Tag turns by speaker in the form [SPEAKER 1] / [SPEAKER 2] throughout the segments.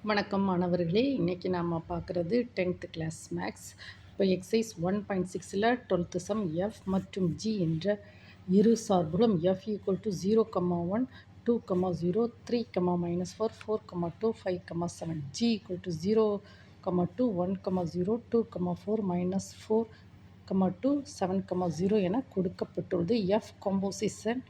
[SPEAKER 1] வணக்கம் மாணவர்களே, இன்றைக்கி நாம் பார்க்குறது 10th கிளாஸ் மேக்ஸ். இப்போ எக்ஸைஸ் 1.6ல் 12th சம் எஃப் மற்றும் ஜி என்ற இரு சார்புகளும் F equal to 0,1 2,0 3,-4 4,2 5,7 G equal to 0,2 1,0 2,4 -4,2 7,0 என கொடுக்கப்பட்டுள்ளது. எஃப் காம்போசிஷன்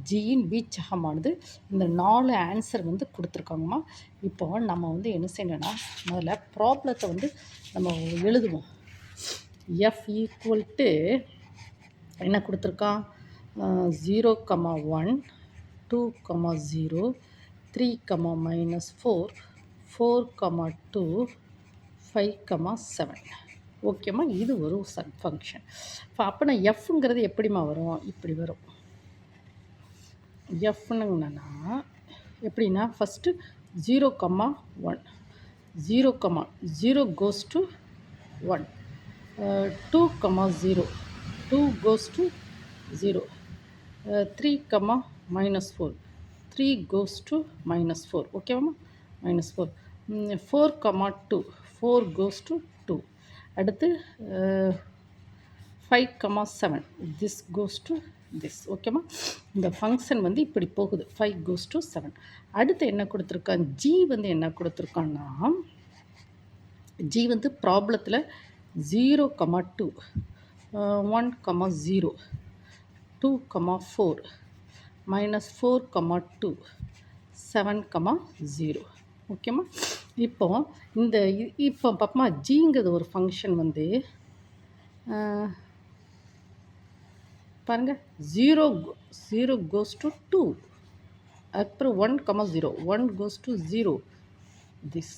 [SPEAKER 1] ஜியின் வீச்சகமானது. இந்த 4 ஆன்சர் கொடுத்துருக்காங்கம்மா. இப்போ நம்ம என்ன செய்யணும்னா, முதல்ல ப்ராப்ளத்தை நம்ம எழுதுவோம். எஃப் ஈக்குவல் டு என்ன கொடுத்துருக்கான், 0,1 2,0 3,-4 4,2 5,7. ஓகேம்மா, இது ஒரு ஃபங்க்ஷன். இப்போ அப்போ நான் எஃப்ங்கிறது எப்படிம்மா வரும், இப்படி வரும். எஃப்னுங்கன்னா எப்படின்னா, first 0,1 0,0 goes to 1 2,0 2 goes to 0 3,-4 3 goes to -4. ஓகேவாம்மா, -4 4,2 4 goes to 2. அடுத்து 5,7 this goes to this. ஓகேம்மா, இந்த ஃபங்க்ஷன் இப்படி போகுது. 5 goes to 7. அடுத்து என்ன கொடுத்துருக்கான், ஜி என்ன கொடுத்துருக்கான்னா, ஜி ப்ராப்ளத்தில் 0,2 1,0 2,4 -4,2 7,0. ஓகேம்மா, இப்போ பாப்பா ஜிங்கிறது ஒரு ஃபங்க்ஷன் பாருங்கள், 0 goes to 2, அப்புறம் 1,0 1 goes to 0 this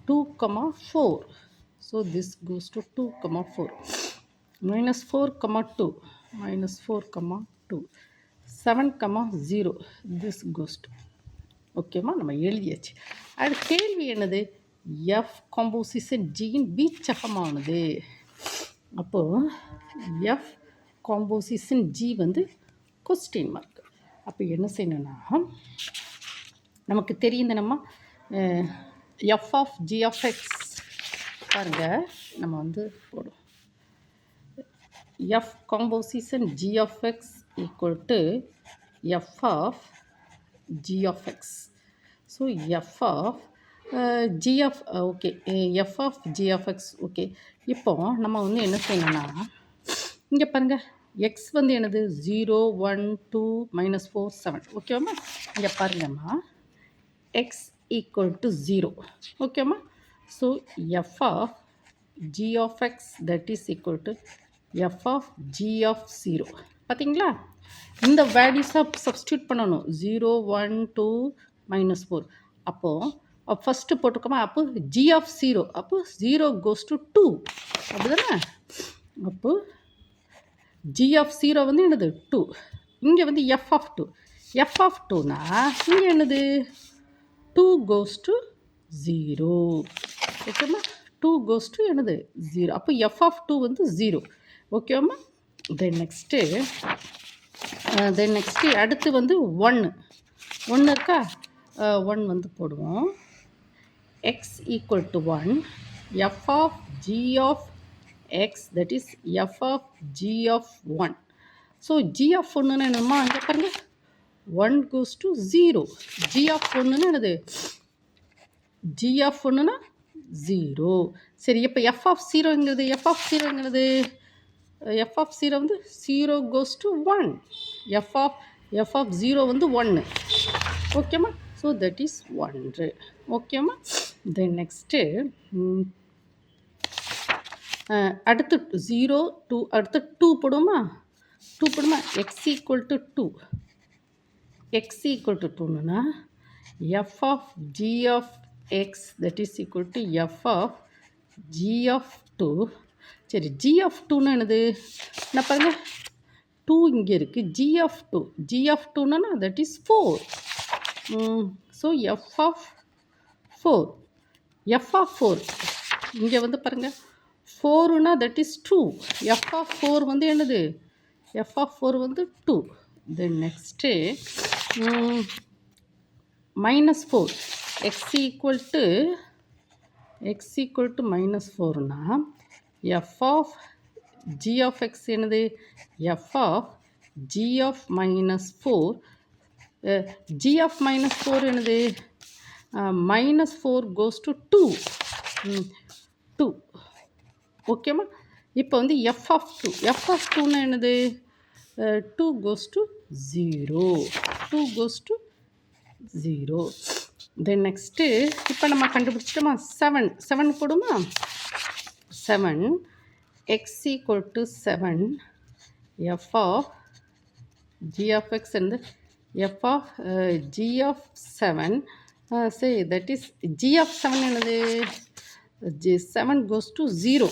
[SPEAKER 1] 2,4 so this goes to 2,4 -4,2 -4,2 7,0 this goes to. ஓகேம்மா, நம்ம எழுதியாச்சு. அது கேள்வி என்னது, எஃப் காம்போசிஷன் ஜியின் வீச்சகமானது. அப்போது f composition g question mark. அப்போ என்ன செய்யணும்னா, நமக்கு தெரியும் நம்ம f of G of x பாருங்கள், நம்ம போடும் f composition G of x equal to F of G of x. So F of G of okay f of G of x. Okay, இப்போ நம்ம என்ன செய்யணும்னா, இங்கே பாருங்கள், எக்ஸ் என்னது 0 1 2 -4 7. ஓகேவாம்மா, இங்கே பாருங்கம்மா, எக்ஸ் ஈக்குவல் டு 0. ஓகேம்மா, so F of G of X that is equal to F of G of 0. பார்த்தீங்களா, இந்த வேல்யூஸாக சப்ஸ்டியூட் பண்ணணும். 0 1 2 -4. அப்போது ஃபஸ்ட்டு போட்டிருக்கோமா, அப்போ ஜி ஆஃப் 0, அப்போ 0 goes to 2. அப்படி தானே, அப்போது ஜி ஆஃப் 0 என்னது 2. இங்கே எஃப் ஆஃப் 2. எஃப் ஆஃப் 2னா இங்கே என்னது 2 goes to 0. ஓகேம்மா, 2 goes to என்னது 0. அப்போ எஃப் ஆஃப் 2 0. ஓகேம்மா, தென் நெக்ஸ்ட்டு அடுத்து 1 இருக்கா, 1 போடுவோம். X equal to 1 f of G of x that is f of g of 1. So g of 1 என்னமா, அங்கே பாருங்க 1 goes to 0. g of 1 என்னது, g of 1னா 0. சரி, இப்போ f of 0ங்கிறது f of 0 0 goes to 1. f of 0 1. ஓகேம்மா, so that is 1. ஓகேம்மா, then next அடுத்து 0 2 அடுத்து 2 போடுமா, X equal to 2. X equal to 2னா F of G of X that is equal to F of G of 2. சரி, G of 2னா என்னது, என்ன பாருங்கள் 2 இங்கே இருக்குது. ஜி ஆஃப் 2னா that is 4. So F of 4, F of 4 இங்கே பாருங்கள் 4னா தட் இஸ் 2. எஃப் ஆஃப் 4 என்னது, F of 4 2. Then next -4 x equal to -4னா f of g of x என்னது f of g of -4 g of -4 என்னது -4 goes to 2 2 ஓகேம்மா இப்போ வந்து எஃப் ஆஃப் 2னா என்னது 2 goes to 0 2 goes to 0 then next இப்போ நம்ம கண்டுபிடிச்சிட்டோமா 7 போடுமா 7 x equal to 7 f of g of x and f of g of 7 say that is g of 7 என்னது g 7 goes to 0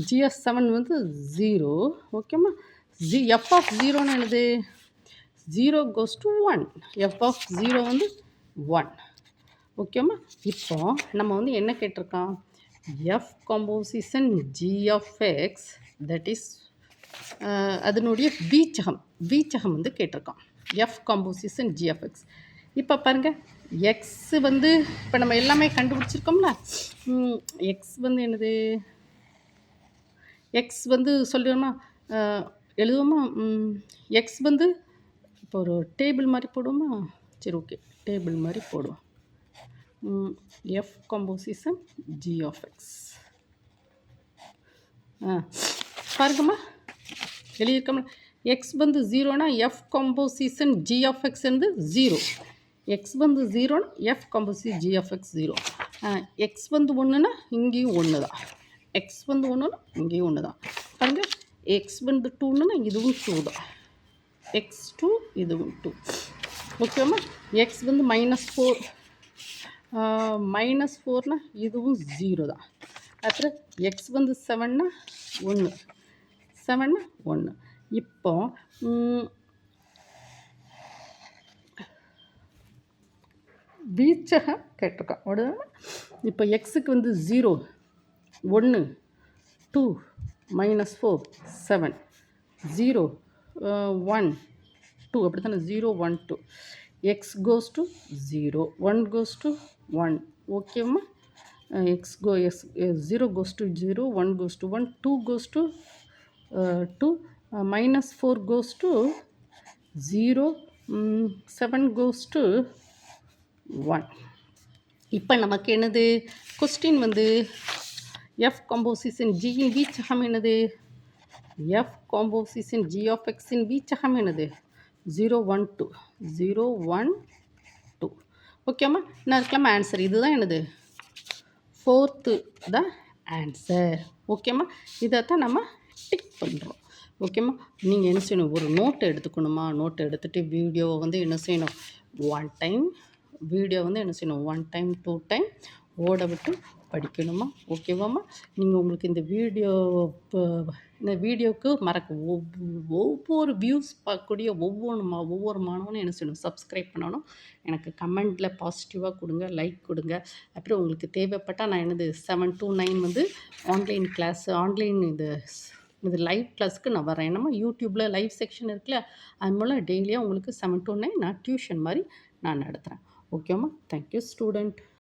[SPEAKER 1] g of 7 வந்து 0 ஓகேம்மா f of 0 என்னது 0 goes to 1 f of 0 வந்து 1 ஓகேம்மா இப்போ நம்ம வந்து என்ன கேட்டிருக்கோம் f composition g of x that is அதனுடைய வீச்சகம் வந்து கேட்டிருக்கோம் f composition G of x இப்போ பாருங்கள் எக்ஸ் வந்து இப்போ நம்ம எல்லாமே கண்டுபிடிச்சிருக்கோம்ல எக்ஸ் வந்து என்னது எக்ஸ் வந்து சொல்லிடுமா எழுதுவோமா எக்ஸ் வந்து இப்போ ஒரு டேபிள் மாதிரி போடுவோமா சரி ஓகே டேபிள் மாதிரி போடுவோம் F composition G of X பாருங்கம்மா எழுதியிருக்கோம்ல எக்ஸ் வந்து 0னா F composition G of X வந்து 0 எக்ஸ் வந்து 0னா F composition G of X 0 X வந்து 1னா இங்கேயும் 1 தான் எக்ஸ் வந்து 1னா இங்கேயும் 1 தான் பாருங்க எக்ஸ் வந்து 2னா இதுவும் 2 தான் எக்ஸ் 2 இதுவும் 2 ஓகேம்மா எக்ஸ் வந்து -4 -4னா இதுவும் 0 தான் அப்புறம் எக்ஸ் வந்து 7னா 1 7னா 1 இப்போ வீச்சகம் கேட்டிருக்கோம் உடனே இப்போ எக்ஸுக்கு வந்து 0 1 2 -4 7 0 1 2 அப்படி தானே 0 1 2 X cos to 0 1 goes to 1 ஓகேம்மா X 0 cos to 0 1 goes to 1 2 goes to 2 -4 goes to 0 7 goes to 1 இப்போ நமக்கு என்னது கொஸ்டின் வந்து எஃப் காம்போசிஷன் ஜியின் வீச்சகம் என்னது எஃப் காம்போசிஷன் ஜி ஆஃப் எக்ஸின் வீச்சகம் என்னது 0 1 2 0 1 2 ஓகேம்மா என்ன இருக்கலாமா ஆன்சர் இதுதான் என்னது 4th தான் ஆன்சர் ஓகேம்மா இதைத்தான் நம்ம டிக் பண்ணுறோம் ஓகேம்மா நீங்கள் என்ன செய்யணும் ஒரு நோட்டை எடுத்துக்கணுமா நோட்டை எடுத்துகிட்டு வீடியோவை வந்து என்ன செய்யணும் 1 டைம் வீடியோ வந்து என்ன செய்யணும் 1 டைம் 2 டைம் ஓட விட்டு படிக்கணுமா ஓகேவாம்மா நீங்கள் உங்களுக்கு இந்த வீடியோவுக்கு ஒவ்வொரு வியூஸ் பார்க்கக்கூடிய ஒவ்வொரு மாணவனும் என்ன செய்யணும் சப்ஸ்கிரைப் பண்ணணும் எனக்கு கமெண்டில் பாசிட்டிவாக கொடுங்க லைக் கொடுங்க அப்புறம் உங்களுக்கு தேவைப்பட்டால் நான் என்னது 7 to 9 வந்து ஆன்லைன் கிளாஸ் ஆன்லைன் இது லைவ் கிளாஸ்க்கு நான் வரேன் என்னம்மா யூடியூப்பில் லைவ் செக்ஷன் இருக்குல்ல அது மூலம் டெய்லியாக உங்களுக்கு 7 to 9 நான் டியூஷன் மாதிரி நான் நடத்துகிறேன் ஓகேம்மா தேங்க்யூ ஸ்டூடெண்ட்